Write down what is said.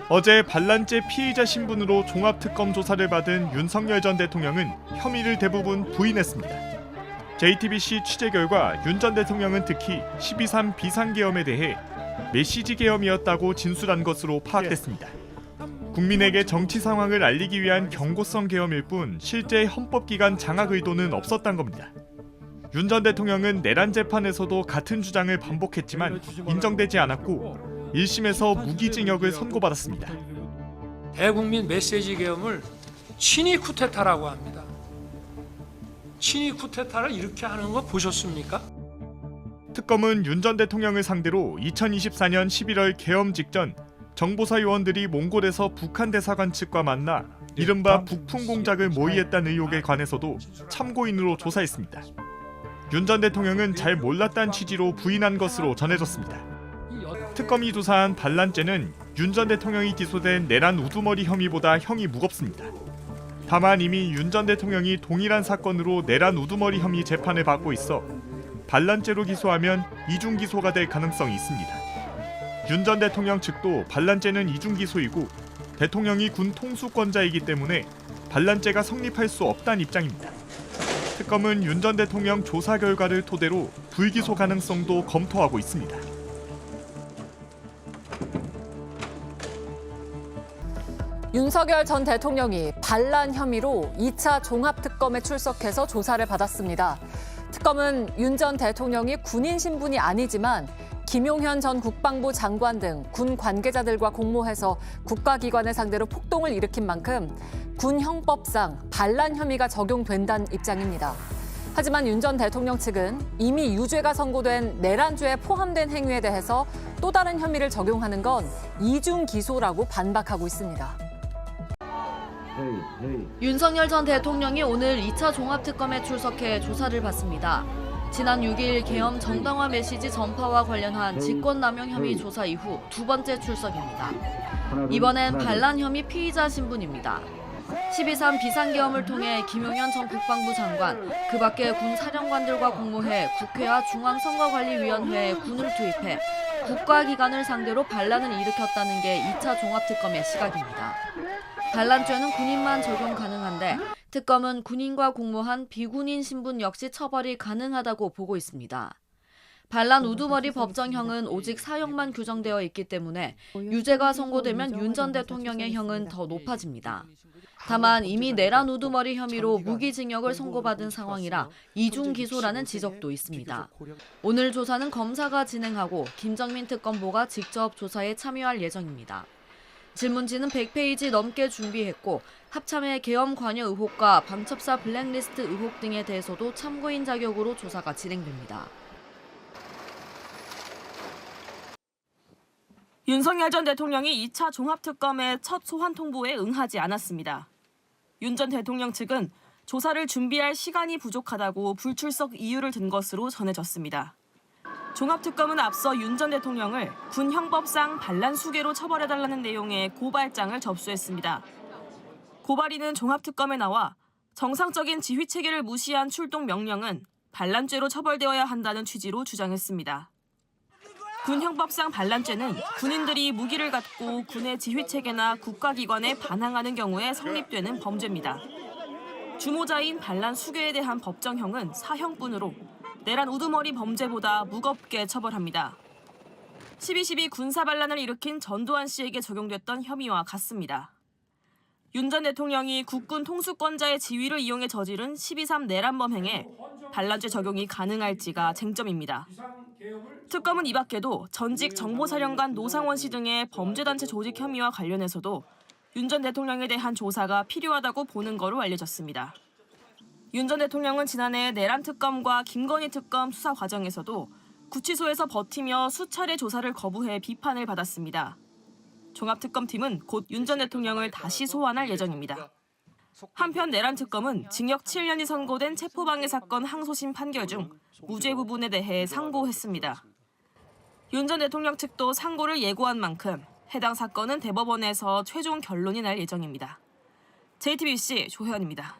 어제 반란죄 피의자 신분으로 종합특검 조사를 받은 윤석열 전 대통령은 혐의를 대부분 부인했습니다. JTBC 취재 결과 윤 전 대통령은 특히 12.3 비상계엄에 대해 메시지 계엄이었다고 진술한 것으로 파악됐습니다. 국민에게 정치 상황을 알리기 위한 경고성 계엄일 뿐 실제 헌법기관 장악 의도는 없었던 겁니다. 윤 전 대통령은 내란 재판에서도 같은 주장을 반복했지만 인정되지 않았고 1심에서 무기징역을 선고받았습니다. 대국민 메시지 계엄을 친위 쿠데타라고 합니다. 친위 쿠데타를 이렇게 하는 거 보셨습니까? 특검은 윤 전 대통령을 상대로 2024년 11월 계엄 직전 정보사 요원들이 몽골에서 북한 대사관 측과 만나 이른바 북풍 공작을 모의했다는 의혹에 관해서도 참고인으로 조사했습니다. 윤 전 대통령은 잘 몰랐다는 취지로 부인한 것으로 전해졌습니다. 특검이 조사한 반란죄는 윤 전 대통령이 기소된 내란 우두머리 혐의보다 형이 무겁습니다. 다만 이미 윤 전 대통령이 동일한 사건으로 내란 우두머리 혐의 재판을 받고 있어 반란죄로 기소하면 이중 기소가 될 가능성이 있습니다. 윤 전 대통령 측도 반란죄는 이중 기소이고 대통령이 군 통수권자이기 때문에 반란죄가 성립할 수 없다는 입장입니다. 특검은 윤 전 대통령 조사 결과를 토대로 불기소 가능성도 검토하고 있습니다. 윤석열 전 대통령이 반란 혐의로 2차 종합특검에 출석해서 조사를 받았습니다. 특검은 윤 전 대통령이 군인 신분이 아니지만 김용현 전 국방부 장관 등 군 관계자들과 공모해서 국가기관을 상대로 폭동을 일으킨 만큼 군 형법상 반란 혐의가 적용된다는 입장입니다. 하지만 윤 전 대통령 측은 이미 유죄가 선고된 내란죄에 포함된 행위에 대해서 또 다른 혐의를 적용하는 건 이중 기소라고 반박하고 있습니다. 윤석열 전 대통령이 오늘 2차 종합특검에 출석해 조사를 받습니다. 지난 6일 계엄 정당화 메시지 전파와 관련한 직권남용 혐의 조사 이후 두 번째 출석입니다. 이번엔 반란 혐의 피의자 신분입니다. 12.3 비상계엄을 통해 김용현 전 국방부 장관, 그 밖에 군 사령관들과 공모해 국회와 중앙선거관리위원회에 군을 투입해 국가기관을 상대로 반란을 일으켰다는 게 2차 종합특검의 시각입니다. 반란죄는 군인만 적용 가능한데 특검은 군인과 공모한 비군인 신분 역시 처벌이 가능하다고 보고 있습니다. 반란 우두머리 법정형은 오직 사형만 규정되어 있기 때문에 유죄가 선고되면 윤 전 대통령의 형은 더 높아집니다. 다만 이미 내란 우두머리 혐의로 무기징역을 선고받은 상황이라 이중 기소라는 지적도 있습니다. 오늘 조사는 검사가 진행하고 김정민 특검보가 직접 조사에 참여할 예정입니다. 질문지는 100페이지 넘게 준비했고 합참의 계엄 관여 의혹과 방첩사 블랙리스트 의혹 등에 대해서도 참고인 자격으로 조사가 진행됩니다. 윤석열 전 대통령이 2차 종합특검의 첫 소환 통보에 응하지 않았습니다. 윤 전 대통령 측은 조사를 준비할 시간이 부족하다고 불출석 이유를 든 것으로 전해졌습니다. 종합특검은 앞서 윤 전 대통령을 군 형법상 반란 수괴로 처벌해달라는 내용의 고발장을 접수했습니다. 고발인은 종합특검에 나와 정상적인 지휘체계를 무시한 출동 명령은 반란죄로 처벌되어야 한다는 취지로 주장했습니다. 군 형법상 반란죄는 군인들이 무기를 갖고 군의 지휘체계나 국가기관에 반항하는 경우에 성립되는 범죄입니다. 주모자인 반란 수괴에 대한 법정형은 사형뿐으로 내란 우두머리 범죄보다 무겁게 처벌합니다. 12.12 군사반란을 일으킨 전두환 씨에게 적용됐던 혐의와 같습니다. 윤 전 대통령이 국군 통수권자의 지위를 이용해 저지른 12.3 내란 범행에 반란죄 적용이 가능할지가 쟁점입니다. 특검은 이 밖에도 전직 정보사령관 노상원 씨 등의 범죄단체 조직 혐의와 관련해서도 윤 전 대통령에 대한 조사가 필요하다고 보는 거로 알려졌습니다. 윤 전 대통령은 지난해 내란 특검과 김건희 특검 수사 과정에서도 구치소에서 버티며 수차례 조사를 거부해 비판을 받았습니다. 종합특검팀은 곧 윤 전 대통령을 다시 소환할 예정입니다. 한편 내란 특검은 징역 7년이 선고된 체포방해 사건 항소심 판결 중 무죄 부분에 대해 상고했습니다. 윤 전 대통령 측도 상고를 예고한 만큼 해당 사건은 대법원에서 최종 결론이 날 예정입니다. JTBC 조혜연입니다.